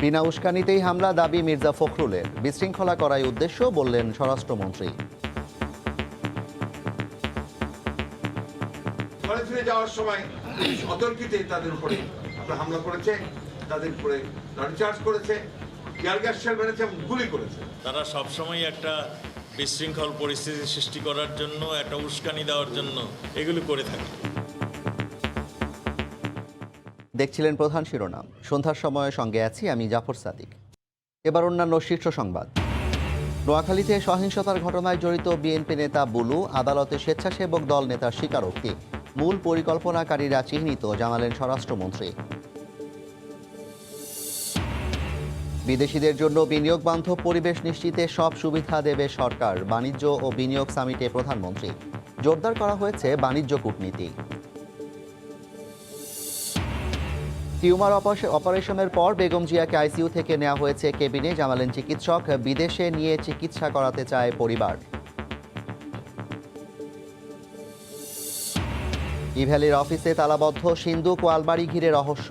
বিনা উস্কানিতেই হামলা দাবি মির্জা ফখরুলের। বিশৃঙ্খলা করাই উদ্দেশ্য বললেন স্বরাষ্ট্রমন্ত্রী। ফিরে যাওয়ার সময় অতর্কিতে তাদের উপরে হামলা করেছে, তাদের উপরে লাঠিচার্জ করেছে, টিয়ার গ্যাস শেল মেরেছে, গুলি করেছে। তারা সবসময় একটা বিশৃঙ্খল পরিস্থিতি সৃষ্টি করার জন্য, একটা উস্কানি দেওয়ার জন্য এগুলো করে থাকে। দেখছিলেন প্রধান শিরোনাম। সন্ধ্যার সময় সঙ্গে আছি আমি জাফর সাদিক। এবার অন্যান্য শীর্ষ সংবাদ। নোয়াখালীতে সহিংসতার ঘটনায় জড়িত বিএনপি নেতা বুলু আদালতে স্বেচ্ছাসেবক দল নেতার স্বীকারোক্তি। মূল পরিকল্পনাকারীরা চিহ্নিত, জানালেন স্বরাষ্ট্রমন্ত্রী। বিদেশিদের জন্য বিনিয়োগ বান্ধব পরিবেশ নিশ্চিতে সব সুবিধা দেবে সরকার। বাণিজ্য ও বিনিয়োগ সামিটে প্রধানমন্ত্রী। জোরদার করা হয়েছে বাণিজ্য কূটনীতি। টিউমার অপারেশনের পর বেগম জিয়াকে আইসিইউ থেকে নেওয়া হয়েছে কেবিনে, জানালেন চিকিৎসক। বিদেশে নিয়ে চিকিৎসা করাতে চায় পরিবার। ইভ্যালির অফিসে তালাবদ্ধ সিন্ধুক ও আলমারি ঘিরে রহস্য।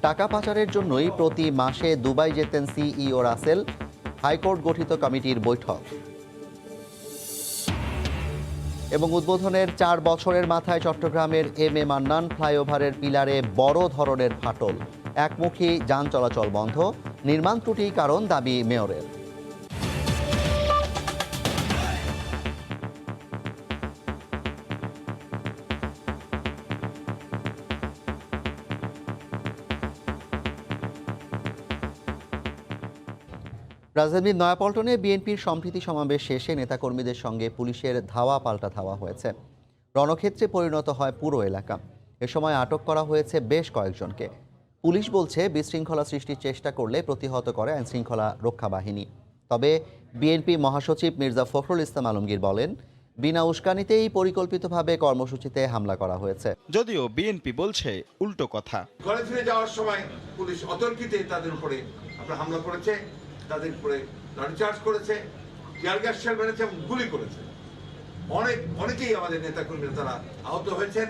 টাকা পাচারের জন্যই প্রতি মাসে দুবাই যেতেন সিইও রাসেল। হাইকোর্ট গঠিত কমিটির বৈঠক। এবং উদ্বোধনের 4 বছরের মাথায় চট্টগ্রামের এম এ মান্নান ফ্লাইওভারের পিলারে বড় ধরনের ফাটল। একমুখী যান চলাচল বন্ধ। নির্মাণ ত্রুটি কারণ, দাবি মেয়রের। রাজধানীর নয়াপল্টনে বিএনপির সম্প্রীতি সমাবেশ শেষে নেতাকর্মীদের সঙ্গে পুলিশের ধাওয়া পাল্টা ধাওয়া হয়েছে। রণক্ষেত্রে পরিণত হয় পুরো এলাকা। এ সময় আটক করা হয়েছে বেশ কয়েকজনকে। পুলিশ বলছে বিশৃঙ্খলা সৃষ্টির চেষ্টা করলে প্রতিহত করে আইনশৃঙ্খলা রক্ষা বাহিনী। তবে বিএনপি মহাসচিব মির্জা ফখরুল ইসলাম আলমগীর বলেন, বিনা উস্কানিতেই পরিকল্পিতভাবে কর্মসূচিতে হামলা করা হয়েছে। যদিও বিএনপি বলছে উল্টো কথা। ঘরে ফিরে যাওয়ার সময় পুলিশ অতর্কিতে তাদের উপরে হামলা করেছে, তাদের উপরে লাঠিচার্জ করেছে, টিয়ার গ্যাস শেল মেরেছে, গুলি করেছে। অনেকেই আমাদের নেতাকর্মীরা তারা আহত হয়েছেন।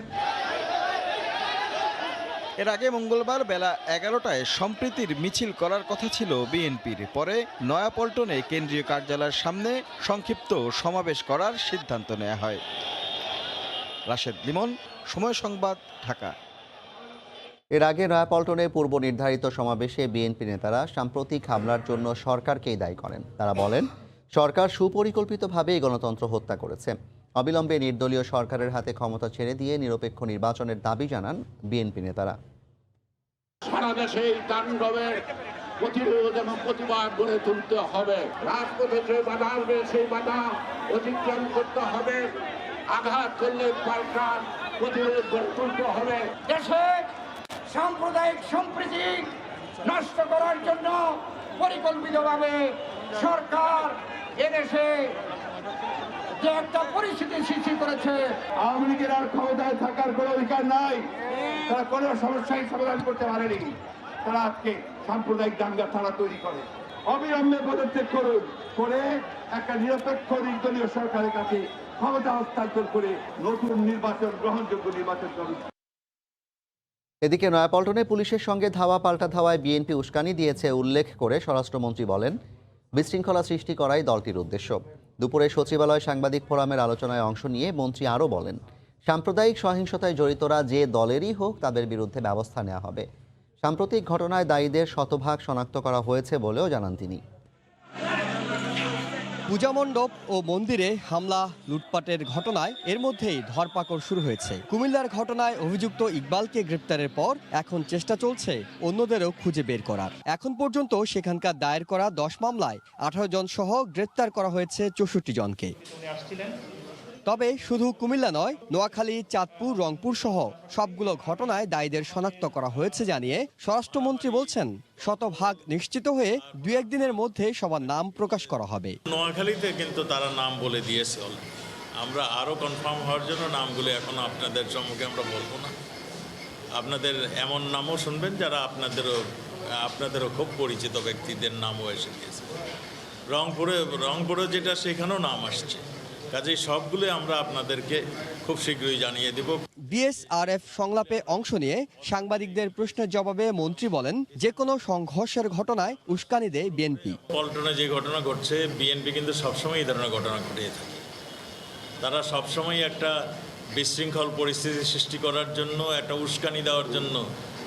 এর আগে মঙ্গলবার বেলা 11টায় সম্প্রীতির মিছিল করার কথা ছিল বিএনপির। পরে নয়াপল্টনে কেন্দ্রীয় কার্যালয়ের সামনে সংক্ষিপ্ত সমাবেশ করার সিদ্ধান্ত নেওয়া হয়। রাশেদ লিমন, সময় সংবাদ, ঢাকা। এর আগে নয়াপল্টনে পূর্ব নির্ধারিত সমাবেশে বিএনপি নেতারা সাম্প্রতিক হামলার জন্য সরকারকেই দায়ী করেন। তারা বলেন, সরকার সুপরিকল্পিতভাবে গণতন্ত্র হত্যা করেছে। অবিলম্বে নির্দলীয় সরকারের হাতে ক্ষমতা ছেড়ে দিয়ে নিরপেক্ষ নির্বাচনের দাবি জানান বিএনপি নেতারা। সারা দেশে এই তাণ্ডবের প্রতিরোধ এবং প্রতিবাদ গড়ে তুলতে হবে। রাজপথে যে বাধা আসবে সেই বাধা অতিক্রম করতে হবে। আঘাত করলে পাল্টা প্রতিরোধ গড়ে তুলতে হবে। দেশে সাম্প্রদায়িক সম্প্রীতি নষ্ট করার জন্য পরিকল্পিতভাবে সরকার এদেশে যে একটা পরিস্থিতি সৃষ্টি করেছে। আওয়ামী লীগের আর ক্ষমতায় থাকার কোনো অধিকার নাই। তারা কোনো সমস্যাই সমাধান করতে পারেনি। তারা আজকে সাম্প্রদায়িক দাঙ্গা তারা তৈরি করে। অবিলম্বে পদত্যাগ করুন, করে একটা নিরপেক্ষ নির্দলীয় সরকারের কাছে ক্ষমতা হস্তান্তর করে নতুন নির্বাচন, গ্রহণযোগ্য নির্বাচন করুন। এদিকে নয়াপল্টনে পুলিশের সঙ্গে ধাওয়া পাল্টা ধাওয়ায় বিএনপি উস্কানি দিয়েছে উল্লেখ করে স্বরাষ্ট্রমন্ত্রী বলেন, বিশৃঙ্খলা সৃষ্টি করাই দলটির উদ্দেশ্য। দুপুরে সচিবালয় সাংবাদিক ফোরামের আলোচনায় অংশ নিয়ে মন্ত্রী আরও বলেন, সাম্প্রদায়িক সহিংসতায় জড়িতরা যে দলেরই হোক তাদের বিরুদ্ধে ব্যবস্থা নেওয়া হবে। সাম্প্রতিক ঘটনায় দায়ীদের শতভাগ শনাক্ত করা হয়েছে বলেও জানান তিনি। পূজামণ্ডপ ও মন্দিরে হামলা, লুটপাটের ঘটনায় এর মধ্যেই ধরপাকড় শুরু হয়েছে। কুমিল্লার ঘটনায় অভিযুক্ত ইকবালকে গ্রেপ্তারের পর এখন চেষ্টা চলছে অন্যদেরও খুঁজে বের করার। এখন পর্যন্ত সেখানকার দায়ের করা 10 মামলায় 18 জন সহ গ্রেপ্তার করা হয়েছে 64 জনকে। তবে শুধু কুমিল্লা নয়, নোয়াখালী, চাঁদপুর, রংপুর সহ সবগুলো ঘটনায় দায়ীদের শনাক্ত করা হয়েছে জানিয়ে স্বরাষ্ট্রমন্ত্রী বলছেন, শতভাগ নিশ্চিত হয়ে 2-1 দিনের মধ্যে সবার নাম প্রকাশ করা হবে। নোয়াখালীতে কিন্তু তারা নাম বলে দিয়েছে। আমরা আরও কনফার্ম হওয়ার জন্য নামগুলো এখন আপনাদের সম্মুখে আমরা বলবো না। আপনাদের এমন নামও শুনবেন যারা আপনাদেরও খুব পরিচিত ব্যক্তিদের নামও এসে গিয়েছে। রংপুরে যেটা, সেখানেও নাম আসছে। কাজেই সবগুলো আমরা আপনাদেরকে খুব শীঘ্রই জানিয়ে দেব। বিএসআরএফ সংলাপে অংশ নিয়ে সাংবাদিকদের প্রশ্নের জবাবে মন্ত্রী বলেন, যে কোনো সংঘর্ষের ঘটনায় উস্কানি দেয় বিএনপি। পল্টনে যে ঘটনা ঘটছে, বিএনপি কিন্তু সবসময় এই ধরনের ঘটনা ঘটিয়ে থাকে। তারা সবসময় একটা বিশৃঙ্খল পরিস্থিতি সৃষ্টি করার জন্য, একটা উস্কানি দেওয়ার জন্য,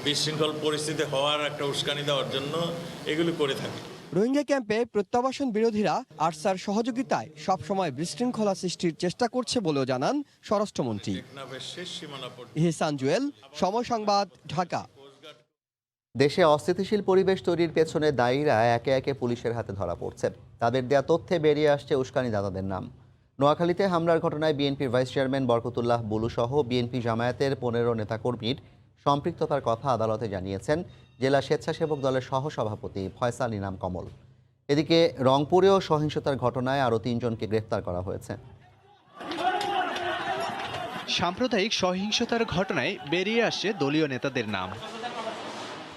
বিশৃঙ্খল পরিস্থিতি হওয়ার একটা উস্কানি দেওয়ার জন্য এগুলো করে থাকে। রোহিঙ্গা ক্যাম্পে প্রত্যাবাসন বিরোধীরা আরসার সহযোগিতায় সবসময় বিশৃঙ্খলা সৃষ্টির চেষ্টা করছে বলেও জানান স্বরাষ্ট্রমন্ত্রী। ইহসান জুয়েল, সময় সংবাদ, ঢাকা। দেশে অস্থিতিশীল পরিবেশ তৈরির পেছনে দায়ীরা একে একে পুলিশের হাতে ধরা পড়ছে। তাদের দেয়া তথ্যে বেরিয়ে আসছে উস্কানিদাতাদের নাম। নোয়াখালীতে হামলার ঘটনায় বিএনপির ভাইস চেয়ারম্যান বরকতুল্লাহ বুলু সহ বিএনপি জামায়াতের 15 নেতাকর্মীর সম্পৃক্ততার কথা আদালতে জানিয়েছেন জেলা স্বেচ্ছাসেবক দলের সহসভাপতি ফয়সাল ইনাম কমল। এদিকে রংপুরেও সহিংসতার ঘটনায় আরও 3 জনকে গ্রেফতার করা হয়েছে। সাম্প্রদায়িক সহিংসতার ঘটনায় বেরিয়ে আসছে দলীয় নেতাদের নাম।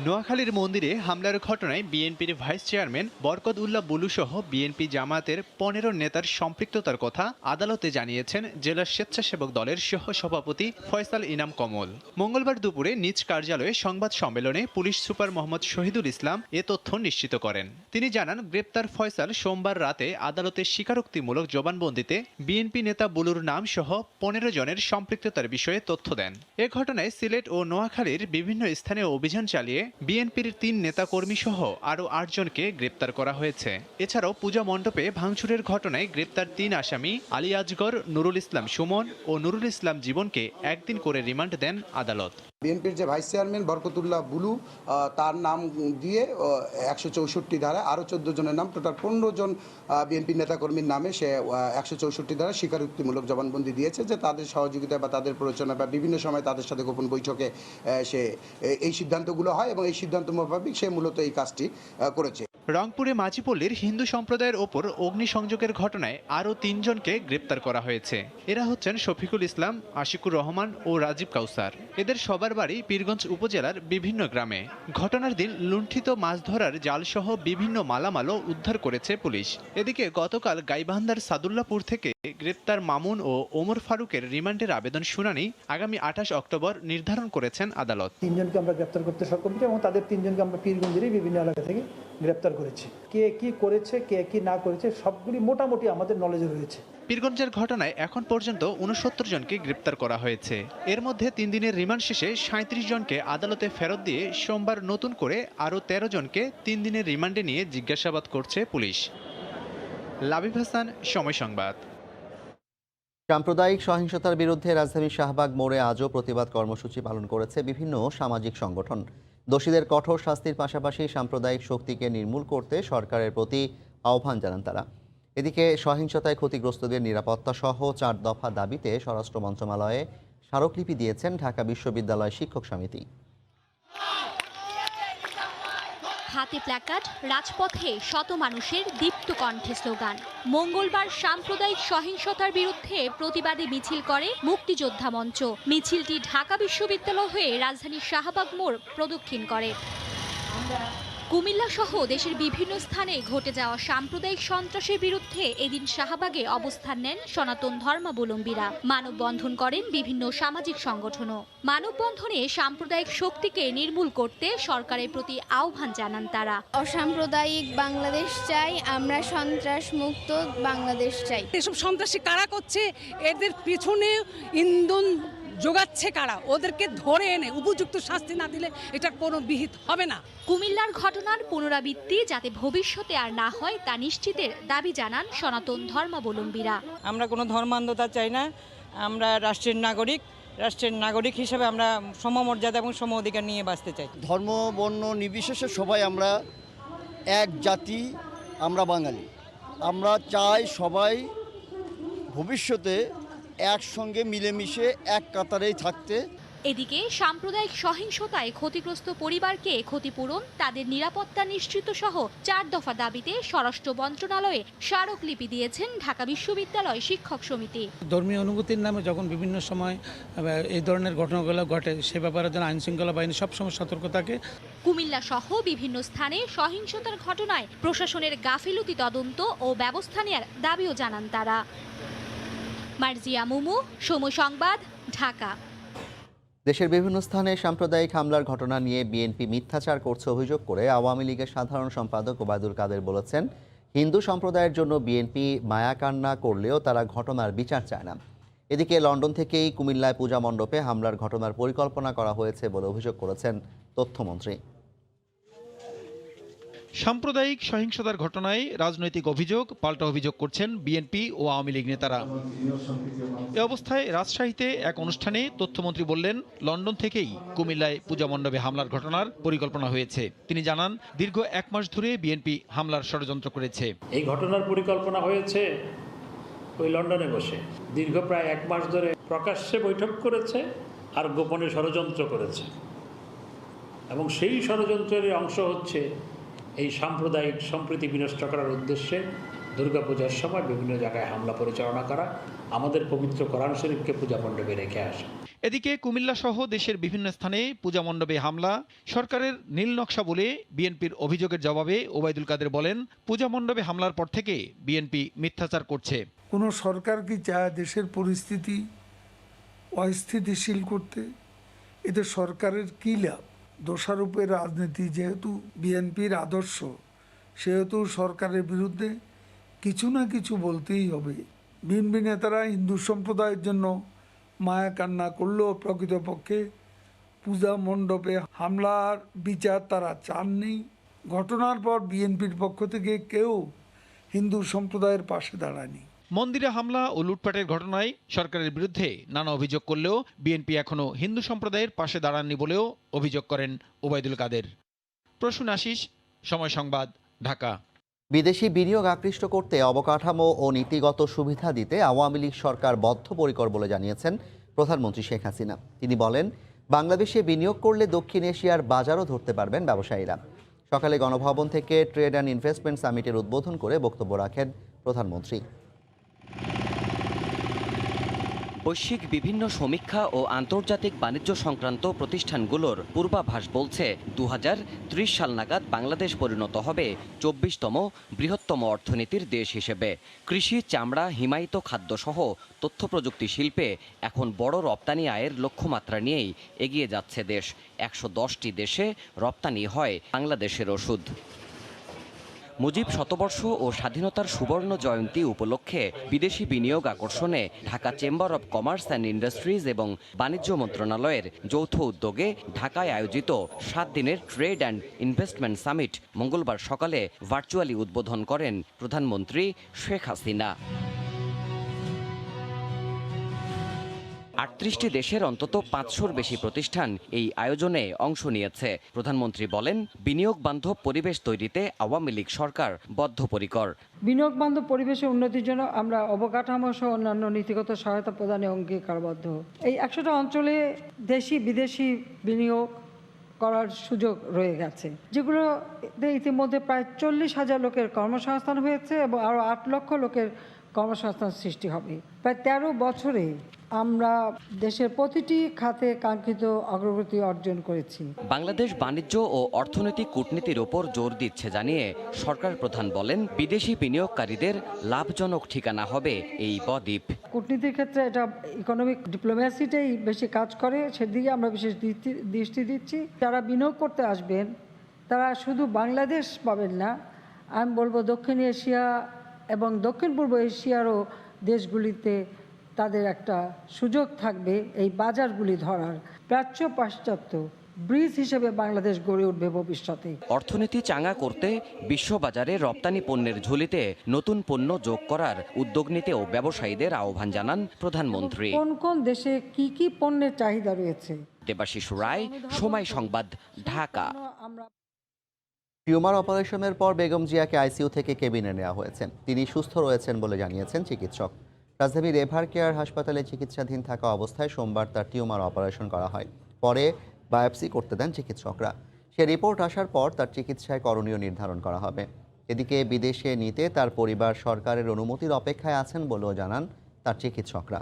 নোয়াখালীর মন্দিরে হামলার ঘটনায় বিএনপির ভাইস চেয়ারম্যান বরকত উল্লাহ বুলু সহ বিএনপি জামায়াতের 15 নেতার সম্পৃক্ততার কথা আদালতে জানিয়েছেন জেলা স্বেচ্ছাসেবক দলের সহসভাপতি ফয়সাল ইনাম কমল। মঙ্গলবার দুপুরে নিজ কার্যালয়ে সংবাদ সম্মেলনে পুলিশ সুপার মোহাম্মদ শহীদুল ইসলাম এ তথ্য নিশ্চিত করেন। তিনি জানান, গ্রেপ্তার ফয়সাল সোমবার রাতে আদালতে স্বীকারোক্তিমূলক জবানবন্দিতে বিএনপি নেতা বুলুর নাম সহ 15 জনের সম্পৃক্ততার বিষয়ে তথ্য দেন। এ ঘটনায় সিলেট ও নোয়াখালীর বিভিন্ন স্থানে অভিযান চালিয়ে বিএনপির 3 নেতাকর্মী সহ আরও 8 জনকে গ্রেপ্তার করা হয়েছে। এছাড়াও পূজা মণ্ডপে ভাঙচুরের ঘটনায় গ্রেপ্তার 3 আসামি আলী আজগর, নুরুল ইসলাম সুমন ও নুরুল ইসলাম জীবনকে 1 দিন করে রিমান্ড দেন আদালত। বিএনপির যে ভাইস চেয়ারম্যান বরকতুল্লাহ বুলু, তার নাম দিয়ে 164 ধারা, আরও 14 জনের নাম, টোটাল 15 জন বিএনপি নেতাকর্মীর নামে সে 164 ধারা স্বীকারোক্তিমূলক জবানবন্দি দিয়েছে যে তাদের সহযোগিতা বা তাদের প্ররোচনা বা বিভিন্ন সময় তাদের সাথে গোপন বৈঠকে সে এই সিদ্ধান্তগুলো হয় এবং এই সিদ্ধান্ত মোতাবেক সে মূলত এই কাজটি করেছে। রংপুরে মাঝিপল্লীর হিন্দু সম্প্রদায়ের ওপর অগ্নিসংযোগের ঘটনায় আরও 3 জনকে গ্রেপ্তার করা হয়েছে। এরা হচ্ছেন শফিকুল ইসলাম, আশিকুর রহমান ও রাজীব কাউসার। এদের সবার বাড়ি পীরগঞ্জ উপজেলার বিভিন্ন গ্রামে। ঘটনার দিন লুণ্ঠিত মাছ ধরার জালসহ বিভিন্ন মালামালও উদ্ধার করেছে পুলিশ। এদিকে গতকাল গাইবান্ধার সাদুল্লাপুর থেকে গ্রেপ্তার মামুন ও ওমর ফারুকের রিমান্ডের আবেদন শুনানি আগামী 28 অক্টোবর নির্ধারণ করেছেন আদালত। 3 জনকে আমরা গ্রেপ্তার করতে সক্ষম হয়েছি এবং তাদের 3 জনকে আমরা পীরগঞ্জের বিভিন্ন এলাকা থেকে গ্রেপ্তার করেছি। কে কি করেছে, কে কি না করেছে সবগুলি মোটামুটি আমাদের নলেজে রয়েছে। পীরগঞ্জের ঘটনায় এখন পর্যন্ত 69 জনকে গ্রেপ্তার করা হয়েছে। এর মধ্যে 3 দিনের রিমান্ড শেষে 37 জনকে আদালতে ফেরত দিয়ে সোমবার নতুন করে আরও 13 জনকে 3 দিনের রিমান্ডে নিয়ে জিজ্ঞাসাবাদ করছে পুলিশ। লাবিব হাসান, সময় সংবাদ। সাম্প্রদায়িক সহিংসতার বিরুদ্ধে রাজধানীর শাহবাগ মোড়ে আজও প্রতিবাদ কর্মসূচি পালন করেছে বিভিন্ন সামাজিক সংগঠন। দোষীদের কঠোর শাস্তির পাশাপাশি সাম্প্রদায়িক শক্তিকে নির্মূল করতে সরকারের প্রতি আহ্বান জানান তারা। এদিকে সহিংসতায় ক্ষতিগ্রস্তদের নিরাপত্তা সহ 4 দফা দাবিতে স্বরাষ্ট্র মন্ত্রণালয়ে স্মারকলিপি দিয়েছেন ঢাকা বিশ্ববিদ্যালয় শিক্ষক সমিতি। হাতে প্ল্যাকার্ড, রাজপথে শত মানুষের দীপ্ত কণ্ঠে স্লোগান। মঙ্গলবার সাম্প্রদায়িক সহিংসতার বিরুদ্ধে প্রতিবাদী মিছিল করে মুক্তিযোদ্ধা মঞ্চ। মিছিলটি ঢাকা বিশ্ববিদ্যালয় হয়ে রাজধানীর শাহবাগ মোড় প্রদক্ষিণ করে। কুমিল্লা সহ দেশের বিভিন্ন স্থানে ঘটে যাওয়া সাম্প্রদায়িক সন্ত্রাসের বিরুদ্ধে এদিন শাহবাগে অবস্থান নেন সনাতন ধর্মাবলম্বীরা। মানববন্ধন করেন বিভিন্ন সামাজিক সংগঠনও। মানববন্ধনে সাম্প্রদায়িক শক্তিকে নির্মূল করতে সরকারের প্রতি আহ্বান জানান তারা। অসাম্প্রদায়িক বাংলাদেশ চাই, আমরা সন্ত্রাস মুক্ত বাংলাদেশ চাই। এসব সন্ত্রাসী কারা করছে, এদের পিছনে ইন্ধন যোগাচ্ছে কারা, ওদেরকে ধরে এনে উপযুক্ত শাস্তি না দিলে এটার কোনো বিহিত হবে না। কুমিল্লার ঘটনার পুনরাবৃত্তি যাতে ভবিষ্যতে আর না হয় তা নিশ্চিতের দাবি জানান সনাতন ধর্মাবলম্বীরা। আমরা কোনো ধর্মান্ধতা চাই না, আমরা রাষ্ট্রের নাগরিক হিসেবে আমরা সমমর্যাদা এবং সম অধিকার নিয়ে বাঁচতে চাই। ধর্ম বর্ণ নির্বিশেষে সবাই আমরা এক জাতি, আমরা বাঙালি। আমরা চাই সবাই ভবিষ্যতে একসঙ্গে মিলেমিশে এক কাতারেই থাকতে। এদিকে সাম্প্রদায়িক সহিংসতায় ক্ষতিগ্রস্ত পরিবারকে ক্ষতিপূরণ, তাদের নিরাপত্তা নিশ্চিত সহ 4 দফা দাবিতে স্বরাষ্ট্র মন্ত্রণালয়ে স্মারকলিপি দিয়েছেন ঢাকা বিশ্ববিদ্যালয় শিক্ষক সমিতি। ধর্মীয় অনুভূতির নামে যখন বিভিন্ন সময় এই ধরনের ঘটনাগুলো ঘটে, সে ব্যাপারে যেন আইনশৃঙ্খলা বাহিনী সবসময় সতর্ক থাকে। কুমিল্লা সহ বিভিন্ন স্থানে সহিংসতার ঘটনায় প্রশাসনের গাফিলতি তদন্ত ও ব্যবস্থা নেওয়ার দাবিও জানান তারা। মার্জিয়া মুমু, সময় সংবাদ, ঢাকা। দেশের বিভিন্ন স্থানে সাম্প্রদায়িক হামলার ঘটনা নিয়ে বিএনপি মিথ্যাচার করছে অভিযোগ করে আওয়ামী লীগের সাধারণ সম্পাদক ওবায়দুল কাদের বলেছেন, হিন্দু সম্প্রদায়ের জন্য বিএনপি মায়াকান্না করলেও তারা ঘটনার বিচার চায় না। এদিকে লন্ডন থেকেই কুমিল্লায় পূজা মণ্ডপে হামলার ঘটনার পরিকল্পনা করা হয়েছে বলে অভিযোগ করেছেন তথ্যমন্ত্রী। সাম্প্রদায়িক সহিংসতার ঘটনায় রাজনৈতিক অভিযোগ পাল্টা অভিযোগ করছেন বিএনপি ও আওয়ামী লীগ নেতারা। এ অবস্থায় রাজশাহীতে এক অনুষ্ঠানে তথ্যমন্ত্রী বললেন, লন্ডন থেকেই কুমিল্লায় পূজা মণ্ডপে হামলার ঘটনার পরিকল্পনা হয়েছে। তিনি জানান, দীর্ঘ 1 মাস ধরে বিএনপি হামলার ষড়যন্ত্র করেছে। এই ঘটনার পরিকল্পনা হয়েছে ওই লন্ডনে বসে। দীর্ঘ প্রায় 1 মাস ধরে প্রকাশ্যে বৈঠক করেছে আর গোপনে ষড়যন্ত্র করেছে, এবং সেই ষড়যন্ত্রের অংশ হচ্ছে এই সাম্প্রদায়িক সম্প্রীতি বিনষ্ট করার উদ্দেশ্যে দুর্গাপূজার সময় বিভিন্ন জায়গায় হামলা পরিচালনা করা, আমাদের পবিত্র কোরআন শরীফকে পূজা মণ্ডপে রেখে আসা। এদিকে কুমিল্লা সহ দেশের বিভিন্ন স্থানে পূজা মণ্ডপে হামলা সরকারের নীল নকশা বলে বিএনপির অভিযোগের জবাবে ওবায়দুল কাদের বলেন, পূজা মণ্ডপে হামলার পর থেকে বিএনপি মিথ্যাচার করছে। কোনো সরকার কি চায় দেশের পরিস্থিতি অস্থিতিশীল করতে? এতে সরকারের কী লাভ? দোষারোপের রাজনীতি যেহেতু বিএনপির আদর্শ, সেহেতু সরকারের বিরুদ্ধে কিছু না কিছু বলতেই হবে। বিএনপি নেতারা হিন্দু সম্প্রদায়ের জন্য মায়া কান্না করলেও প্রকৃতপক্ষে পূজা মণ্ডপে হামলার বিচার তারা চাননি। ঘটনার পর বিএনপির পক্ষ থেকে কেউ হিন্দু সম্প্রদায়ের পাশে দাঁড়ায়নি। মন্দিরে হামলা ও লুটপাটের ঘটনায় সরকারের বিরুদ্ধে নানা অভিযোগ করলেও বিএনপি এখনো হিন্দু সম্প্রদায়ের পাশে দাঁড়াননি বলেও অভিযোগ করেন ওবায়দুল কাদের। প্রসূন আশিস, সময় সংবাদ, ঢাকা। বিদেশি বিনিয়োগ আকৃষ্ট করতে অবকাঠামো ও নীতিগত সুবিধা দিতে আওয়ামী লীগ সরকার বদ্ধপরিকর বলে জানিয়েছেন প্রধানমন্ত্রী শেখ হাসিনা। তিনি বলেন, বাংলাদেশে বিনিয়োগ করলে দক্ষিণ এশিয়ার বাজারও ধরতে পারবেন ব্যবসায়ীরা। সকালে গণভবন থেকে ট্রেড অ্যান্ড ইনভেস্টমেন্ট সামিটের উদ্বোধন করে বক্তব্য রাখেন প্রধানমন্ত্রী। বৈশ্বিক বিভিন্ন সমীক্ষা ও আন্তর্জাতিক বাণিজ্য সংক্রান্ত প্রতিষ্ঠানগুলোর পূর্বাভাস বলছে 2030 সাল নাগাদ বাংলাদেশ পরিণত হবে 24তম বৃহত্তম অর্থনীতির দেশ হিসেবে। কৃষি, চামড়া, হিমায়িত খাদ্যসহ তথ্য প্রযুক্তি শিল্পে এখন বড় রপ্তানি আয়ের লক্ষ্যমাত্রা নিয়েই এগিয়ে যাচ্ছে দেশ। 110টি দেশে রপ্তানি হয় বাংলাদেশের ওষুধ। মুজিব শতবর্ষ ও স্বাধীনতার সুবর্ণ জয়ন্তী উপলক্ষে বিদেশি বিনিয়োগ আকর্ষণে Dhaka chamber of commerce and industries এবং বাণিজ্য মন্ত্রণালয়ের যৌথ উদ্যোগে ঢাকায় আয়োজিত 7 দিনের ট্রেড অ্যান্ড ইনভেস্টমেন্ট সামিট মঙ্গলবার সকালে ভার্চুয়ালি উদ্বোধন করেন প্রধানমন্ত্রী শেখ হাসিনা। 38টি দেশের অন্তত 500-র বেশি প্রতিষ্ঠান এই আয়োজনে অংশ নিয়েছে। প্রধানমন্ত্রী বলেন, বিনিয়োগ বান্ধব পরিবেশ তৈরিতে আওয়ামী লীগ সরকার বদ্ধপরিকর। বিনিয়োগ বান্ধব পরিবেশের উন্নতির জন্য আমরা অবকাঠামো সহ অন্যান্য নীতিগত সহায়তা প্রদানে অঙ্গীকারবদ্ধ। এই 100টা অঞ্চলে দেশি বিদেশি বিনিয়োগ করার সুযোগ রয়ে গেছে, যেগুলো ইতিমধ্যে প্রায় 40,000 লোকের কর্মসংস্থান হয়েছে এবং আরও 8 লক্ষ লোকের কর্মসংস্থান সৃষ্টি হবে। প্রায় 13 বছরে আমরা দেশের প্রতিটি খাতে কাঙ্ক্ষিত অগ্রগতি অর্জন করেছি। বাংলাদেশ বাণিজ্য ও অর্থনৈতিক কূটনীতির ওপর জোর দিচ্ছে জানিয়ে সরকার প্রধান বলেন, বিদেশি বিনিয়োগকারীদের লাভজনক ঠিকানা হবে এই বদ্বীপ। কূটনীতির ক্ষেত্রে এটা ইকোনমিক ডিপ্লোম্যাসিটাই বেশি কাজ করে, সেদিকে আমরা বিশেষ দৃষ্টি দিচ্ছি। যারা বিনিয়োগ করতে আসবেন তারা শুধু বাংলাদেশ পাবেন না, আমি বলবো দক্ষিণ এশিয়া এবং দক্ষিণ পূর্ব এশিয়ারও দেশগুলিতে তাদের একটা সুযোগ থাকবে এই বাজারগুলি ধরার। প্রাচ্য পাশ্চাত্য ব্রিজ হিসেবে বাংলাদেশ গড়ে উঠবে ভবিষ্যতে। অর্থনীতি চাঙা করতে বিশ্ববাজারে রপ্তানি পণ্যের ঝুলিতে নতুন পণ্য যোগ করার উদ্যোগ নিতেও ব্যবসায়ীদের আহ্বান জানান প্রধানমন্ত্রী। কোন কোন দেশে কি কি পণ্যের চাহিদা রয়েছে। দেবাশিস রায়, সময় সংবাদ, ঢাকা। টিউমার অপারেশনের পর বেগম জিয়াকে আইসিইউ থেকে কেবিনে নেওয়া হয়েছে। তিনি সুস্থ রয়েছেন বলে জানিয়েছেন চিকিৎসক। রাজধানীর এভার কেয়ার হাসপাতালে চিকিৎসাধীন থাকা অবস্থায় সোমবার তার টিউমার অপারেশন করা হয়। পরে বায়োপসি করতে দেন চিকিৎসকরা। সে রিপোর্ট আসার পর তার চিকিৎসায় করণীয় নির্ধারণ করা হবে। এদিকে বিদেশে নিতে তার পরিবার সরকারের অনুমতির অপেক্ষায় আছেন বলেও জানান তার চিকিৎসকরা।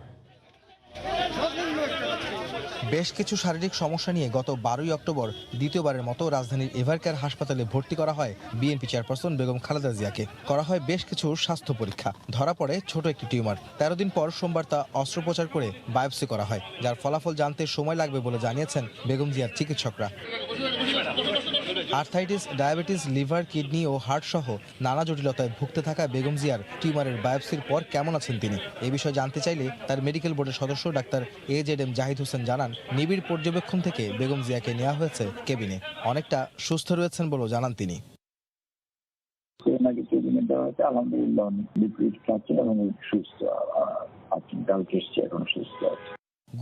বেশ কিছু শারীরিক সমস্যা নিয়ে গত 12ই অক্টোবর দ্বিতীয়বারের মতো রাজধানীর এভারকেয়ার হাসপাতালে ভর্তি করা হয় বিএনপি চেয়ারপারসন বেগম খালেদা জিয়াকে। করা হয় বেশ কিছু স্বাস্থ্য পরীক্ষা। ধরা পড়ে ছোট একটি টিউমার। 13 দিন পর সোমবার তা অস্ত্রোপচার করে বায়োপসি করা হয়, যার ফলাফল জানতে সময় লাগবে বলে জানিয়েছেন বেগম জিয়ার চিকিৎসকরা। আর্থাইটিস, ডায়াবেটিস, লিভার, কিডনি ও হার্ট সহ নানা জটিলতায় ভুগতে থাকা বেগম জিয়ার টিউমারের বায়োপসির পর কেমন আছেন তিনি, এ বিষয়ে জানতে চাইলে তার মেডিকেল বোর্ডের সদস্য ডাক্তার AZM জাহিদ হোসেন জানান, নিবিড় পর্যবেক্ষণ থেকে বেগম জিয়াকে নেওয়া হয়েছে কেবিনে। অনেকটা সুস্থ রয়েছেন বলেও জানান তিনি। আলহামদুলিল্লাহ সুস্থ আছে।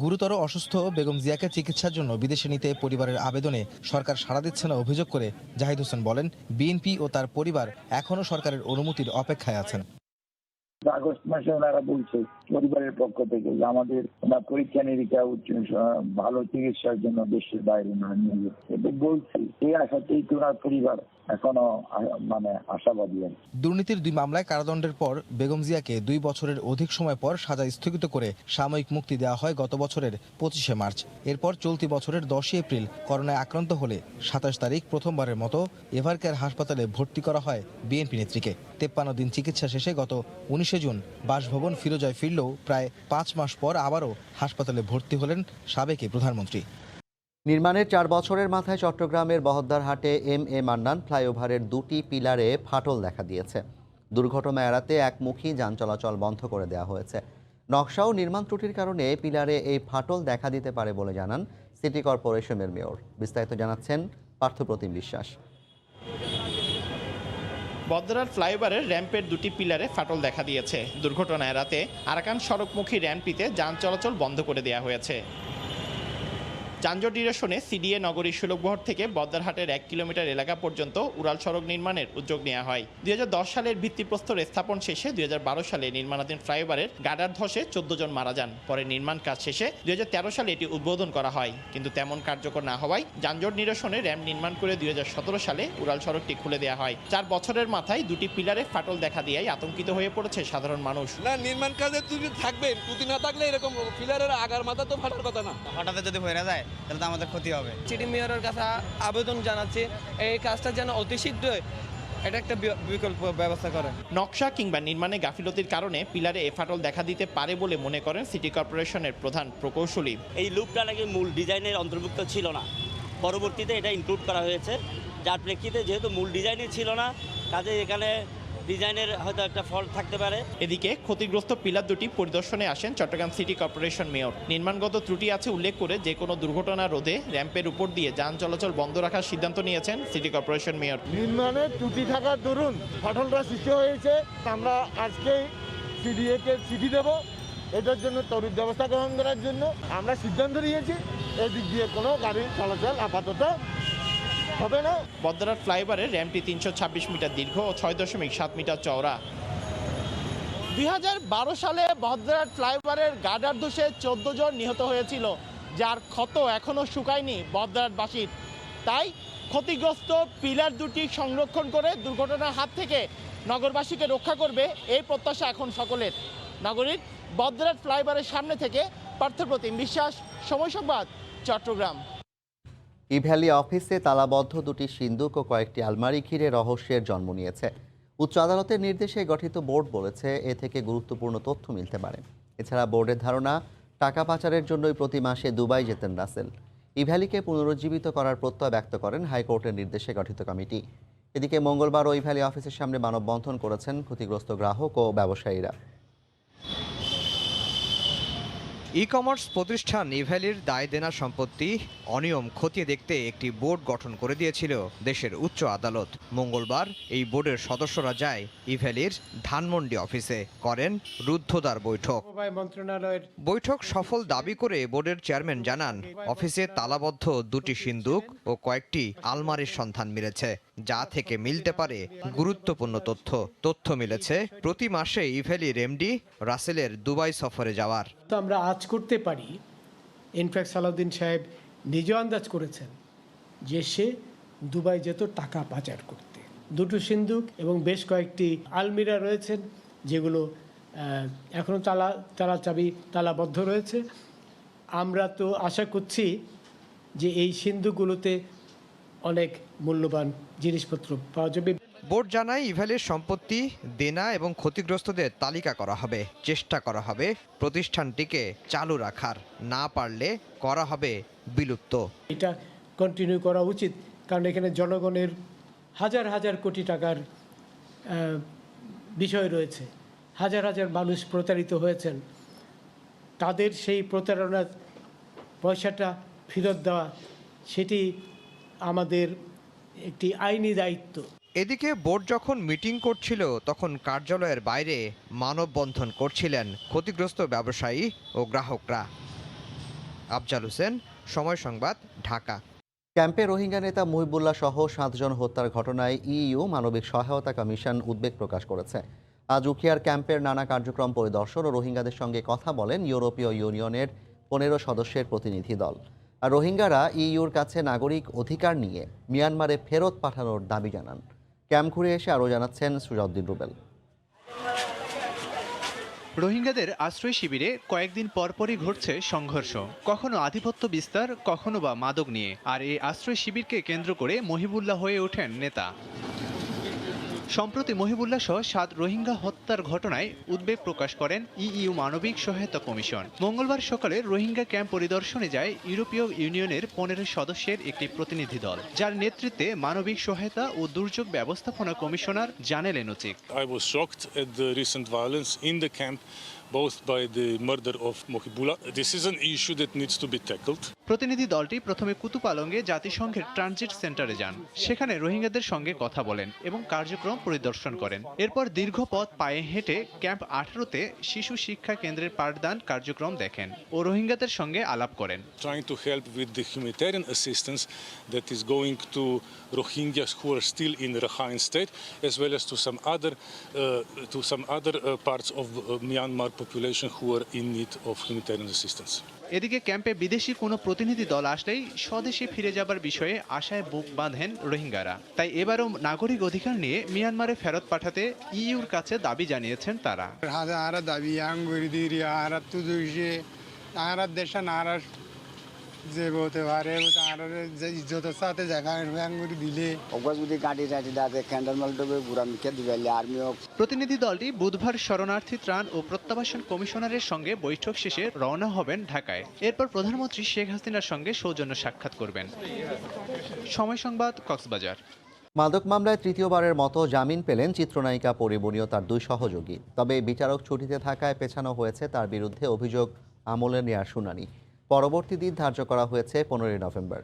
গুরুতর অসুস্থ বেগম জিয়াকে চিকিৎসার জন্য বিদেশে নিতে পরিবারের আবেদনে সরকার সাড়া দিচ্ছে না অভিযোগ করে জাহিদ হোসেন বলেন, বিএনপি ও তার পরিবার এখনও সরকারের অনুমতির অপেক্ষায় আছেন। আগস্ট মাসে ওনারা বলছে পরিবারের পক্ষ থেকে যে আমাদের পরীক্ষা নিরীক্ষা ভালো চিকিৎসার জন্য দেশের বাইরে নিয়ে যেতে বলছে। এই আশাতেই তো ওনার পরিবার এখনো আশাবাদী। দুর্নীতির 2 মামলায় কারাদণ্ডের পর বেগম জিয়াকে 2 বছরের অধিক সময় পর সাজা স্থগিত করে সাময়িক মুক্তি দেওয়া হয় গত বছরের 25শে মার্চ। এরপর চলতি বছরের 10ই এপ্রিল করোনায় আক্রান্ত হলে 27 তারিখ প্রথমবারের মতো এভারকেয়ার হাসপাতালে ভর্তি করা হয় বিএনপি নেত্রীকে। 53 দিন চিকিৎসা শেষে গত 19শে জুন বাসভবন ফিরোজায় ফিরলেও প্রায় 5 মাস পর আবারও হাসপাতালে ভর্তি হলেন সাবেক প্রধানমন্ত্রী। নির্মাণের 4 বছরের মাথায় চট্টগ্রামের বহদ্দারহাটে MA মান্নান ফ্লাইওভারের 2টি পিলারে ফাটল দেখা দিয়েছে। দুর্ঘটনা এড়াতে একমুখী যান চলাচল বন্ধ করে দেওয়া হয়েছে। নকশা ও নির্মাণ ত্রুটির কারণে পিলারে এই ফাটল দেখা দিতে পারে বলে জানান সিটি কর্পোরেশনের মেয়র। বিস্তারিত জানাচ্ছেন পার্থপ্রতিম বিশ্বাস। বহদ্দারহাট ফ্লাইওভারের র্যাম্পের 2টি পিলারে ফাটল দেখা দিয়েছে। দুর্ঘটনা এড়াতে আরাকান সড়কমুখী র্যাম্পটিতে যান চলাচল বন্ধ করে দেওয়া হয়েছে। যানজট নিরসনে সিডিএ নগরী সুলভবহর থেকে বহদ্দারহাটের 1 কিলোমিটার এলাকা পর্যন্ত উড়াল সড়ক নির্মাণের উদ্যোগ নেওয়া হয়। 2010 সালের ভিত্তিপ্রস্তর স্থাপন শেষে 2012 সালে নির্মাণাধীন ফ্লাইওভারের গার্ডার ধসে 14 জন মারা যান। পরে নির্মাণ কাজ শেষে 2013 সালে এটি উদ্বোধন করা হয়, কিন্তু তেমন কার্যকর না হওয়ায় যানজট নিরসনে র্যাম্প নির্মাণ করে 2017 সালে উড়াল সড়কটি খুলে দেওয়া হয়। 4 বছরের মাথায় 2টি পিলারে ফাটল দেখা দিয়েই আতঙ্কিত হয়ে পড়েছে সাধারণ মানুষ। না, নির্মাণ কাজে ত্রুটি থাকবে, ত্রুটি না থাকলে এরকম পিলারের আগার মাথা তো ফাটার কথা না। হঠাৎ যদি হয়ে যায় তাহলে তো আমাদের ক্ষতি হবে। সিটি মেয়রের কাছে আবেদন জানাচ্ছি, এই কাজটা যেন অতি শীঘ্রই এটা একটা বিকল্প ব্যবস্থা করে। নকশা কিংবা নির্মাণে গাফিলতির কারণে পিলারে এ ফাটল দেখা দিতে পারে বলে মনে করেন সিটি কর্পোরেশনের প্রধান প্রকৌশলী। এই লুপটা নাকি মূল ডিজাইনের অন্তর্ভুক্ত ছিল না, পরবর্তীতে এটা ইনক্লুড করা হয়েছে, যার প্রেক্ষিতে যেহেতু মূল ডিজাইনই ছিল না, কাজে এখানে ডিজাইনের হয়তো একটা ফল্ট থাকতে পারে। এদিকে ক্ষতিগ্রস্ত পিলার 2টি পরিদর্শনে আসেন চট্টগ্রাম সিটি কর্পোরেশন মেয়র। নির্মাণগত ত্রুটি আছে উল্লেখ করে যে কোনো দুর্ঘটনা রোধে র্যাম্পের উপর দিয়ে যান চলাচল বন্ধ রাখার সিদ্ধান্ত নিয়েছেন সিটি কর্পোরেশন মেয়র। নির্মাণের ত্রুটি থাকার দরুন ফাটলটা সৃষ্টি হয়েছে। আমরা আজকেই সিডিএকে চিঠি দেব, এটার জন্য তড়িৎ ব্যবস্থা গ্রহণ করার জন্য আমরা সিদ্ধান্ত নিয়েছি। এদিক দিয়ে কোনো গাড়ির চলাচল আপাতত হবে না। বহদ্দারহাট ফ্লাইওভারের র্যাম্পটি 326 মিটার দীর্ঘ ও 6.7 মিটার চওড়া। 2012 সালে বহদ্দারহাট ফ্লাইওভারের গার্ডার ধসে 14 জন নিহত হয়েছিল, যার ক্ষত এখনও শুকায়নি বহদ্দারহাটবাসীর। তাই ক্ষতিগ্রস্ত পিলার 2টি সংরক্ষণ করে দুর্ঘটনার হাত থেকে নগরবাসীকে রক্ষা করবে এই প্রত্যাশা এখন সকলের। নগরীর বহদ্দারহাট ফ্লাইওভারের সামনে থেকে পার্থপ্রতিম বিশ্বাস, সময় সংবাদ, চট্টগ্রাম। ইভ্যালি অফিসে তালাবদ্ধ 2টি সিন্দুক ও কয়েকটি আলমারি ঘিরে রহস্যের জন্ম নিয়েছে। উচ্চ আদালতের নির্দেশে গঠিত বোর্ড বলেছে এ থেকে গুরুত্বপূর্ণ তথ্য মিলতে পারে। এছাড়া বোর্ডের ধারণা, টাকা পাচারের জন্যই প্রতি মাসে দুবাই যেতেন রাসেল। ইভ্যালিকে পুনরুজ্জীবিত করার প্রত্যয় ব্যক্ত করেন হাইকোর্টের নির্দেশে গঠিত কমিটি। এদিকে মঙ্গলবার ওই ইভ্যালি অফিসের সামনে মানববন্ধন করেছেন ক্ষতিগ্রস্ত গ্রাহক ও ব্যবসায়ীরা। ই-কমার্স প্রতিষ্ঠান ইভ্যালির দায় দেনা সম্পত্তি অনিয়ম খতিয়ে দেখতে একটি বোর্ড গঠন করে দিয়েছিল দেশের উচ্চ আদালত। মঙ্গলবার এই বোর্ডের সদস্যরা যায় ইভ্যালির ধানমন্ডি অফিসে, করেন রুদ্ধদ্বার বৈঠক। বৈঠক সফল দাবি করে বোর্ডের চেয়ারম্যান জানান, অফিসে তালাবদ্ধ 2টি সিন্দুক ও কয়েকটি আলমারির সন্ধান মিলেছে, যা থেকে মিলতে পারে গুরুত্বপূর্ণ তথ্য মিলেছে প্রতি মাসে ইভ্যালির এমডি রাসেলের দুবাই সফরে যাওয়ার। তো আমরা আজ করতে পারি, ইনফ্যাক্ট সালাউদ্দিন সাহেব নিজেও আন্দাজ করেছেন যে সে দুবাই যেত টাকা পাচার করতে। 2টো সিন্দুক এবং বেশ কয়েকটি আলমিরা রয়েছেন, যেগুলো এখনও চাবি তালাবদ্ধ রয়েছে। আমরা তো আশা করছি যে এই সিন্ধুগুলোতে অনেক মূল্যবান জিনিসপত্র পাওয়া যাবে। বোর্ড জানায় ইভ্যালির সম্পত্তি, দেনা এবং ক্ষতিগ্রস্তদের তালিকা করা হবে। চেষ্টা করা হবে প্রতিষ্ঠানটিকে চালু রাখার, না পারলে করা হবে বিলুপ্ত। এটা কন্টিনিউ করা উচিত, কারণ এখানে জনগণের হাজার হাজার কোটি টাকার বিষয় রয়েছে। হাজার হাজার মানুষ প্রতারিত হয়েছেন, তাদের সেই প্রতারণার পয়সাটা ফেরত দেওয়া সেটি আমাদের একটি আইনি দায়িত্ব। এদিকে বোর্ড যখন মিটিং করছিল তখন কার্যালয়ের বাইরে মানববন্ধন করছিলেন ক্ষতিগ্রস্ত ব্যবসায়ী ও গ্রাহকরা। আফজাল হোসেন, সময় সংবাদ, ঢাকা। ক্যাম্পে রোহিঙ্গা নেতা মুহিবুল্লাহ সহ 7 জন হত্যার ঘটনায় ইইউ মানবিক সহায়তা কমিশন উদ্বেগ প্রকাশ করেছে। আজ উখিয়ার ক্যাম্পের নানা কার্যক্রম পরিদর্শন ও রোহিঙ্গাদের সঙ্গে কথা বলেন ইউরোপীয় ইউনিয়নের 15 সদস্যের প্রতিনিধি দল। আর রোহিঙ্গারা ইইউর কাছে নাগরিক অধিকার নিয়ে মিয়ানমারে ফেরত পাঠানোর দাবি জানান। ক্যাম্প ঘুরে এসে আরও জানাচ্ছেন সুজাউদ্দিন রুবেল। রোহিঙ্গাদের আশ্রয় শিবিরে কয়েকদিন পরপরই ঘটছে সংঘর্ষ, কখনো আধিপত্য বিস্তার, কখনো বা মাদক নিয়ে। আর এই আশ্রয় শিবিরকে কেন্দ্র করে মহিবুল্লাহ হয়ে ওঠেন নেতা। সম্প্রতি মহিবুল্লাহ সহ 7 রোহিঙ্গা হত্যার ঘটনায় উদ্বেগ প্রকাশ করেন ইইউ মানবিক সহায়তা কমিশন। মঙ্গলবার সকালে রোহিঙ্গা ক্যাম্প পরিদর্শনে যায় ইউরোপীয় ইউনিয়নের 15 সদস্যের একটি প্রতিনিধি দল, যার নেতৃত্বে মানবিক সহায়তা ও দুর্যোগ ব্যবস্থাপনা commissioner জানেল এনোচিক। I was shocked at the recent violence in the camp, both by the murder of Mohibullah. This is an issue that needs to be tackled. প্রতিনিধি দলটি প্রথমে কুতুপালংয়ে জাতিসংঘের ট্রানজিট সেন্টারে যান। সেখানে রোহিঙ্গাদের সঙ্গে কথা বলেন এবং কার্যক্রম পরিদর্শন করেন। এরপর দীর্ঘ পথ পায়ে হেঁটে ক্যাম্প 18-তে শিশু শিক্ষা কেন্দ্রের পাঠদান কার্যক্রম দেখেন ও রোহিঙ্গাদের সঙ্গে আলাপ করেন। Trying to help with the humanitarian assistance that is going to Rohingyas who are still in Rakhine State, as well as to some other parts of Myanmar population who are in need of humanitarian assistance. এদিকে ক্যাম্পে বিদেশি কোনো প্রতিনিধি দল আসলেই স্বদেশে ফিরে যাবার বিষয়ে আশায় বুক বাঁধেন রোহিঙ্গারা। তাই এবারও নাগরিক অধিকার নিয়ে মিয়ানমারে ফেরত পাঠাতে ইইউর কাছে দাবি জানিয়েছেন তারা। যে বলতে পারে ইজ্জতের সাথে দিলে যদি গাড়ি টাড়ি দাঁড়ে ক্যান্ডাল মাল ডুবে বুড়া মিখে দিবে আর্মিও। প্রতিনিধি দলটি বুধবার শরণার্থী ত্রাণ ও প্রত্যাবাসন কমিশনারের সঙ্গে বৈঠক শেষে রওনা হবেন ঢাকায়। এরপর প্রধানমন্ত্রী শেখ হাসিনার সঙ্গে সৌজন্য সাক্ষাৎ করবেন। সময় সংবাদ, কক্সবাজার। মাদক মামলায় তৃতীয়বারের মতো জামিন পেলেন চিত্রনায়িকা পরিমণি ও তার 2 সহযোগী। তবে বিচারক ছুটিতে থাকায় পেছানো হয়েছে তার বিরুদ্ধে অভিযোগ আমলে নেওয়ার শুনানি। পরবর্তী দিন ধার্য করা হয়েছে 15 নভেম্বর।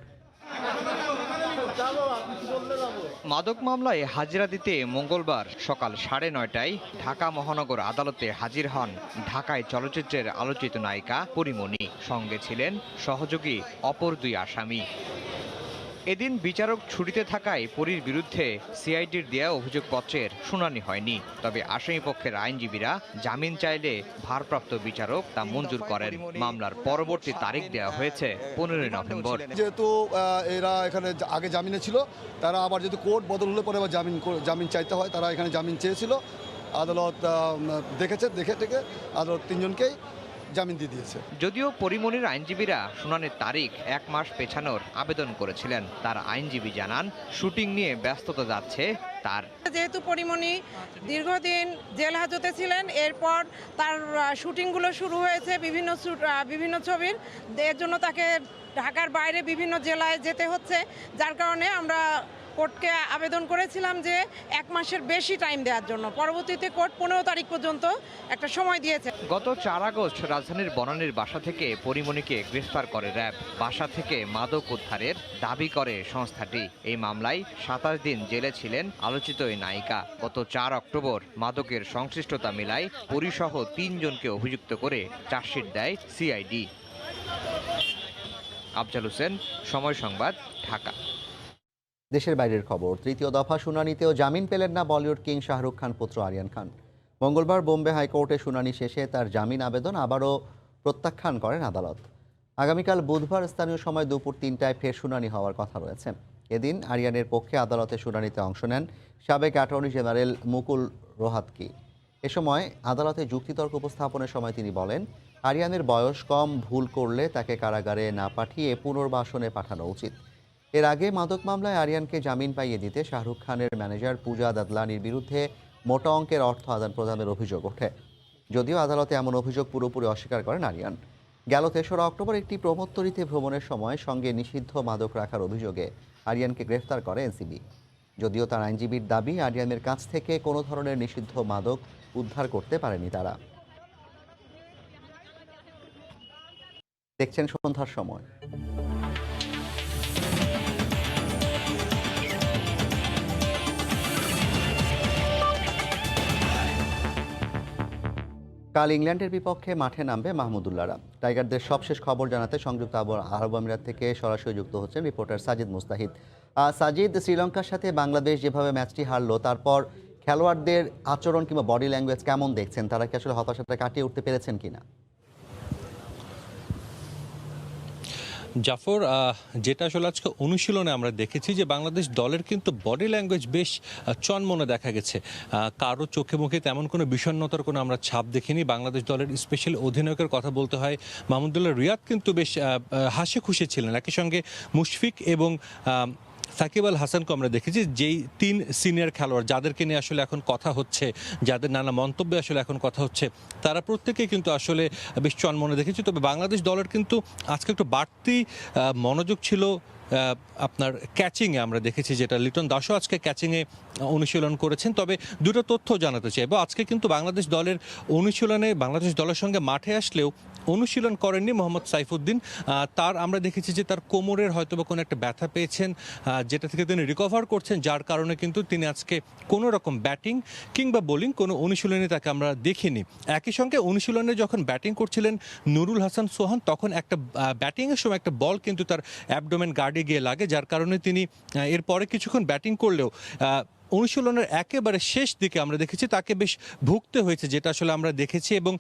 মাদক মামলায় হাজিরা দিতে মঙ্গলবার সকাল 9:30টায় ঢাকা মহানগর আদালতে হাজির হন ঢাকায় চলচ্চিত্রের আলোচিত নায়িকা পরিমণি। সঙ্গে ছিলেন সহযোগী অপর 2 আসামি। এদিন বিচারক ছুটিতে থাকায় পরীর বিরুদ্ধে সিআইডির দেয়া অভিযোগপত্রের শুনানি হয়নি। তবে আসামিপক্ষের আইনজীবীরা জামিন চাইলে ভারপ্রাপ্ত বিচারক তা মঞ্জুর করেন। মামলার পরবর্তী তারিখ দেওয়া হয়েছে 15 নভেম্বর। যেহেতু এরা এখানে আগে জামিনে ছিল, তারা আবার যদি কোর্ট বদল হলে পরে আবার জামিন চাইতে হয়, তারা এখানে জামিন চেয়েছিল। আদালত দেখেছে, দেখে আদালত 3 জনকেই জামিন দিয়ে দিয়েছে। যদিও পরিমণির আইনজীবীরা শুনানির তারিখ 1 মাস পেছানোর আবেদন করেছিলেন। তার আইনজীবী জানান শুটিং নিয়ে ব্যস্ততা যাচ্ছে তার। যেহেতু পরিমণি দীর্ঘদিন জেল হাজতে ছিলেন, এরপর তার শুটিংগুলো শুরু হয়েছে বিভিন্ন ছবির, এর জন্য তাকে ঢাকার বাইরে বিভিন্ন জেলায় যেতে হচ্ছে, যার কারণে আমরা কোর্টকে আবেদন করেছিলাম যে 1 মাসের বেশি টাইম দেওয়ার জন্য। পরবর্তীতে কোর্ট 15 তারিখ পর্যন্ত একটা সময় দিয়েছে। গত 4 আগস্ট রাজধানীর বনানীর বাসা থেকে পরিমণিকে গ্রেফতার করে র্যাব। বাসা থেকে মাদক উদ্ধারের দাবি করে সংস্থাটি। এই মামলায় 27 দিন জেলে ছিলেন আলোচিত এই নায়িকা। গত 4 অক্টোবর মাদকের সংশ্লিষ্টতা মেলায় পরিসহ 3 জনকে অভিযুক্ত করে চার্জশিট দেয় সিআইডি। আফজাল হোসেন, সময় সংবাদ, ঢাকা। দেশের বাইরের খবর। তৃতীয় দফা শুনানিতেও জামিন পেলেন না বলিউড কিং শাহরুখ খান পুত্র আরিয়ান খান। মঙ্গলবার বোম্বে হাইকোর্টে শুনানি শেষে তার জামিন আবেদন আবারও প্রত্যাখ্যান করেন আদালত। আগামীকাল বুধবার স্থানীয় সময় দুপুর 3টায় ফের শুনানি হওয়ার কথা রয়েছে। এদিন আরিয়ানের পক্ষে আদালতে শুনানিতে অংশ নেন সাবেক অ্যাটর্নি জেনারেল মুকুল রোহাতকি। এ সময় আদালতে যুক্তিতর্ক উপস্থাপনের সময় তিনি বলেন, আরিয়ানের বয়স কম, ভুল করলে তাকে কারাগারে না পাঠিয়ে পুনর্বাসনে পাঠানো উচিত। এর আগে মাদক মামলায় আরিয়ানকে জামিন পাইয়ে দিতে শাহরুখ খানের ম্যানেজার পূজা দাদলানির বিরুদ্ধে মোটা অঙ্কের অর্থ আদান প্রদানের অভিযোগ ওঠে। যদিও আদালতে এমন অভিযোগ পুরোপুরি অস্বীকার করেন আরিয়ান। গেল ৩রা অক্টোবর একটি প্রমোত্তরিতে ভ্রমণের সময় সঙ্গে নিষিদ্ধ মাদক রাখার অভিযোগে আরিয়ানকে গ্রেফতার করে এনসিবি। যদিও তার আইনজীবীর দাবি, আরিয়ানের কাছ থেকে কোনো ধরনের নিষিদ্ধ মাদক উদ্ধার করতে পারেনি তারা। দেখছেন সন্ধ্যার সময়। কাল ইংল্যান্ডের বিপক্ষে মাঠে নামবে মাহমুদুল্লাহরা। টাইগারদের সবশেষ খবর জানাতে সংযুক্ত আরব আমিরাত থেকে সরাসরি যুক্ত হচ্ছেন রিপোর্টার সাজিদ মুস্তাহিদ। সাজিদ, শ্রীলঙ্কার সাথে বাংলাদেশ যেভাবে ম্যাচটি হারলো, তারপর খেলোয়াড়দের আচরণ কিংবা বডি ল্যাঙ্গুয়েজ কেমন দেখছেন? তারা কি আসলে হতাশাটা কাটিয়ে উঠতে পেরেছেন কিনা? জাফর, যেটা আসলে আজকে অনুশীলনে আমরা দেখেছি যে বাংলাদেশ দলের কিন্তু বডি ল্যাঙ্গুয়েজ বেশ চনমনে দেখা গেছে। কারো চোখে মুখে তেমন কোনো বিষণ্ণতার কোনো আমরা ছাপ দেখিনি। বাংলাদেশ দলের স্পেশাল অধিনায়কের কথা বলতে হয়, মাহমুদুল্লাহ রিয়াদ কিন্তু বেশ হাসি খুশি ছিলেন। একই সঙ্গে মুশফিক এবং সাকিব আল হাসানকে আমরা দেখেছি, যেই 3 সিনিয়র খেলোয়াড় যাদেরকে নিয়ে আসলে এখন কথা হচ্ছে, যাদের নানা মন্তব্যে আসলে এখন কথা হচ্ছে, তারা প্রত্যেকেই কিন্তু আসলে বেশ চনমনে দেখেছি। তবে বাংলাদেশ দলের কিন্তু আজকে একটু বাড়তি মনোযোগ ছিল আপনার ক্যাচিংয়ে। আমরা দেখেছি যেটা লিটন দাসও আজকে ক্যাচিংয়ে অনুশীলন করেছেন। তবে দুটো তথ্য জানাতে চাইবো, আজকে কিন্তু বাংলাদেশ দলের অনুশীলনে বাংলাদেশ দলের সঙ্গে মাঠে আসলেও অনুশীলন করেননি মোহাম্মদ সাইফুদ্দিন। তার আমরা দেখেছি যে তার কোমরের হয়তোবা কোনো একটা ব্যথা পেয়েছেন, যেটা থেকে তিনি রিকভার করছেন, যার কারণে কিন্তু তিনি আজকে কোনো রকম ব্যাটিং কিংবা বোলিং কোনো অনুশীলনে তাকে আমরা দেখিনি। একই সঙ্গে অনুশীলনে যখন ব্যাটিং করছিলেন নুরুল হাসান সোহান, তখন একটা ব্যাটিংয়ের সময় একটা বল কিন্তু তার অ্যাবডোমেন গার্ডে গিয়ে লাগে, যার কারণে তিনি এরপরে কিছুক্ষণ ব্যাটিং করলেও অনুশীলনের একেবারে শেষ দিকে আমরা দেখেছি তাকে বেশ ভুগতে হয়েছে, যেটা আসলে আমরা দেখেছি। এবং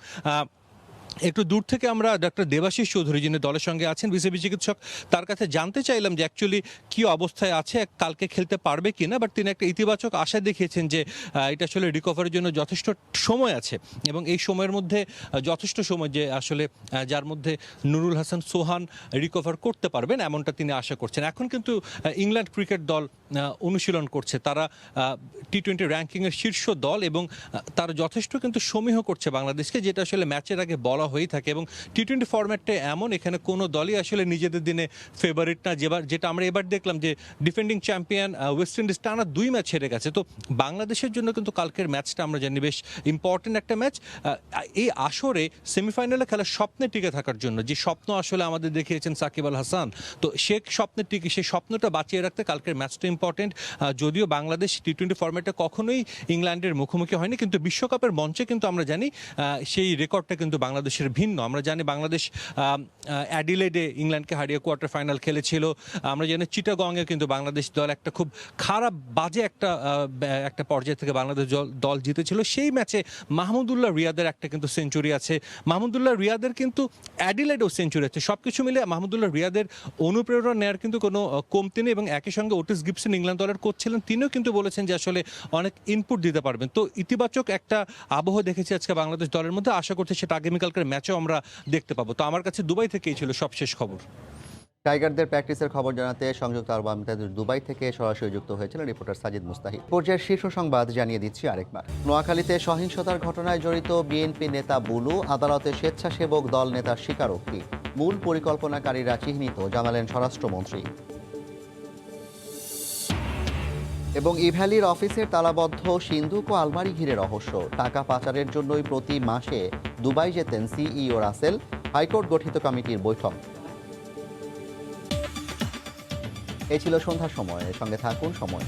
একটু দূর থেকে আমরা ডক্টর দেবাশিস চৌধুরী, যিনি দলের সঙ্গে আছেন, বিসিবি চিকিৎসক, তার কাছে জানতে চাইলাম যে অ্যাকচুয়ালি কী অবস্থায় আছে, কালকে খেলতে পারবে কি না। বাট তিনি একটা ইতিবাচক আশা দেখিয়েছেন যে এটা আসলে রিকভারির জন্য যথেষ্ট সময় আছে এবং এই সময়ের মধ্যে যথেষ্ট সময় যে আসলে যার মধ্যে নুরুল হাসান সোহান রিকভার করতে পারবেন, এমনটা তিনি আশা করছেন। এখন কিন্তু ইংল্যান্ড ক্রিকেট দল অনুশীলন করছে, তারা টি-20 র্যাঙ্কিংয়ের শীর্ষ দল এবং তারা যথেষ্ট কিন্তু সমীহ করছে বাংলাদেশকে, যেটা আসলে ম্যাচের আগে বলা হয়েই থাকে। এবং টি-20 ফরম্যাটটা এমন, এখানে কোনো দলই আসলে নিজেদের দিনে ফেভারিট না, যেটা আমরা এবার দেখলাম যে ডিফেন্ডিং চ্যাম্পিয়ন ওয়েস্ট ইন্ডিজ টানা 2 ম্যাচ হেরে গেছে। তো বাংলাদেশের জন্য কিন্তু কালকের ম্যাচটা আমরা জানি বেশ ইম্পর্টেন্ট একটা ম্যাচ। এই আসরে সেমিফাইনালে খেলার স্বপ্নে টিকে থাকার জন্য, যে স্বপ্ন আসলে আমাদের দেখিয়েছেন সাকিব আল হাসান, তো সে স্বপ্নের টিকে, সেই স্বপ্নটা বাঁচিয়ে রাখতে কালকের ম্যাচটা ইম্পর্টেন্ট। যদিও বাংলাদেশ টি-20 ফরম্যাটে কখনোই ইংল্যান্ডের মুখোমুখি হয়নি, কিন্তু বিশ্বকাপের মঞ্চে কিন্তু আমরা জানি সেই রেকর্ডটা কিন্তু বাংলাদেশের ভিন্ন। আমরা জানি বাংলাদেশ অ্যাডিলেডে ইংল্যান্ডকে হারিয়ে কোয়ার্টার ফাইনাল খেলেছিল। আমরা জানি চিটাগংয়ে কিন্তু বাংলাদেশ দল একটা খুব খারাপ বাজে একটা পর্যায় থেকে বাংলাদেশ দল জিতেছিল। সেই ম্যাচে মাহমুদুল্লাহ রিয়াদের একটা কিন্তু সেঞ্চুরি আছে, মাহমুদুল্লাহ রিয়াদের কিন্তু অ্যাডিলেডেও সেঞ্চুরি আছে। সব কিছু মিলে মাহমুদুল্লাহ রিয়াদের অনুপ্রেরণা নেওয়ার কিন্তু কোনো কমতি নেই। এবং একই সঙ্গে ওটিস গিবসন ইংল্যান্ড দলের কোচ ছিলেন, তিনিও কিন্তু বলেছেন যে আসলে অনেক ইনপুট দিতে পারবেন। তো ইতিবাচক একটা আবহ দেখেছি আজকে বাংলাদেশ দলের মধ্যে, আশা করছি সেটা আগামীকালকের ম্যাচেও আমরা দেখতে পাবো। তো আমার কাছে দুবাই থেকেই ছিল সবশেষ খবর। টাইগারদের প্র্যাকটিসের খবর জানাতে সংযুক্ত আরব আমিরাত দুবাই থেকে সরাসরি যুক্ত হয়েছিলেন রিপোর্টার সাজিদ মুস্তাহিদ। পর্যায়ের শীর্ষ সংবাদ জানিয়ে দিচ্ছি আরেকবার। নোয়াখালীতে সহিংসতার ঘটনায় জড়িত বিএনপি নেতা বুলু আদালতে স্বেচ্ছাসেবক দল নেতার স্বীকারোক্তি। মূল পরিকল্পনাকারীরা চিহ্নিত, জানালেন স্বরাষ্ট্রমন্ত্রী। এবং ইভ্যালির অফিসের তালাবদ্ধ সিন্ধুক ও আলমারি ঘিরে রহস্য। টাকা পাচারের জন্যই প্রতি মাসে দুবাই যেতেন সিইও রাসেল। হাইকোর্ট গঠিত কমিটির বৈঠক। এই ছিল সন্ধ্যার সময়, সঙ্গে থাকুন সময়।